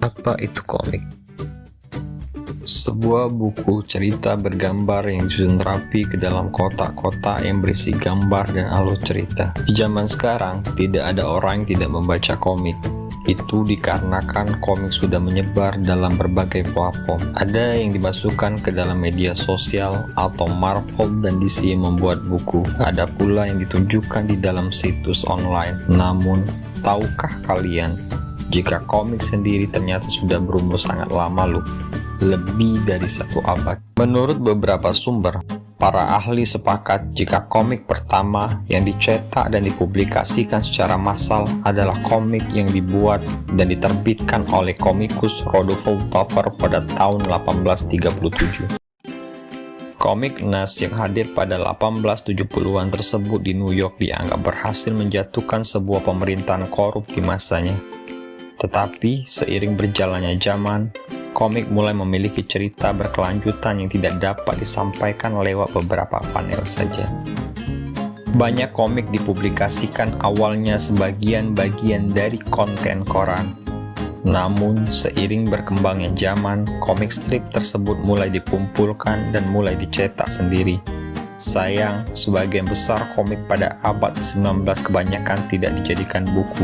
Apa itu komik? Sebuah buku cerita bergambar yang disusun rapi ke dalam kotak-kotak yang berisi gambar dan alur cerita. Di zaman sekarang, tidak ada orang yang tidak membaca komik. Itu dikarenakan komik sudah menyebar dalam berbagai platform. Ada yang dimasukkan ke dalam media sosial atau Marvel dan DC yang membuat buku. Ada pula yang ditunjukkan di dalam situs online. Namun, tahukah kalian jika komik sendiri ternyata sudah berumur sangat lama loh, lebih dari 1 abad. Menurut beberapa sumber, para ahli sepakat jika komik pertama yang dicetak dan dipublikasikan secara massal adalah komik yang dibuat dan diterbitkan oleh komikus Rodolfo Taffer pada tahun 1837. Komik Nas yang hadir pada 1870-an tersebut di New York dianggap berhasil menjatuhkan sebuah pemerintahan korup di masanya. Tetapi seiring berjalannya zaman, komik mulai memiliki cerita berkelanjutan yang tidak dapat disampaikan lewat beberapa panel saja. Banyak komik dipublikasikan awalnya sebagian bagian dari konten koran. Namun, seiring berkembangnya zaman, komik strip tersebut mulai dikumpulkan dan mulai dicetak sendiri. Sayang, sebagian besar komik pada abad 19 kebanyakan tidak dijadikan buku,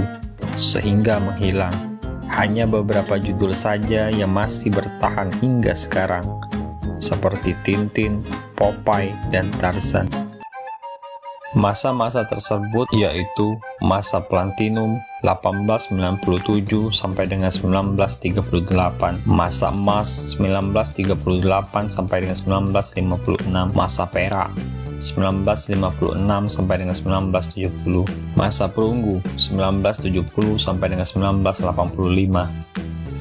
sehingga menghilang. Hanya beberapa judul saja yang masih bertahan hingga sekarang, seperti Tintin, Popeye, dan Tarzan. Masa-masa tersebut yaitu masa Platinum 1897 sampai dengan 1938, masa emas 1938 sampai dengan 1956, masa perak 1956 sampai dengan 1970, masa perunggu 1970 sampai dengan 1985,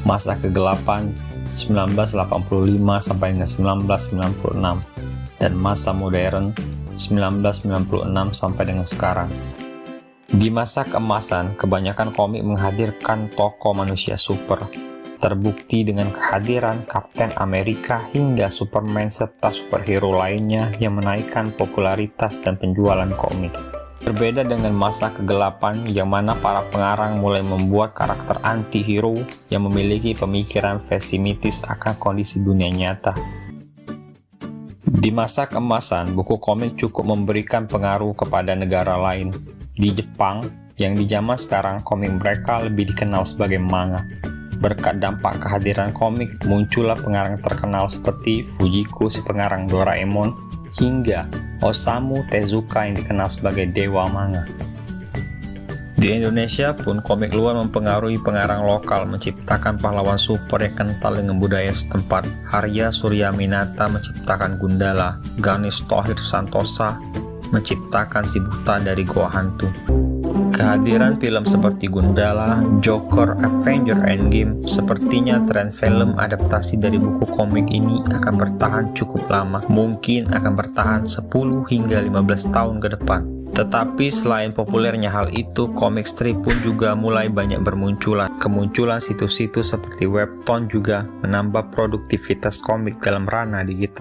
masa kegelapan 1985 sampai dengan 1996, dan masa modern 1996 sampai dengan sekarang. Di masa keemasan, kebanyakan komik menghadirkan tokoh manusia super. Terbukti dengan kehadiran Kapten Amerika hingga Superman serta superhero lainnya yang menaikkan popularitas dan penjualan komik. Berbeda dengan masa kegelapan yang mana para pengarang mulai membuat karakter anti-hero yang memiliki pemikiran pesimistis akan kondisi dunia nyata. Di masa keemasan, buku komik cukup memberikan pengaruh kepada negara lain. Di Jepang, yang di zaman sekarang komik mereka lebih dikenal sebagai manga. Berkat dampak kehadiran komik, muncullah pengarang terkenal seperti Fujiko si pengarang Doraemon, hingga Osamu Tezuka yang dikenal sebagai dewa manga. Di Indonesia pun komik luar mempengaruhi pengarang lokal menciptakan pahlawan super yang kental dengan budaya setempat. Arya Suryaminata menciptakan Gundala, Ganesh Thohir Santosa menciptakan si buta dari Goa Hantu. Kehadiran film seperti Gundala, Joker, Avengers Endgame, sepertinya tren film adaptasi dari buku komik ini akan bertahan cukup lama, mungkin akan bertahan 10 hingga 15 tahun ke depan. Tetapi selain populernya hal itu, komik strip pun juga mulai banyak bermunculan. Kemunculan situs-situs seperti Webtoon juga menambah produktivitas komik dalam ranah digital.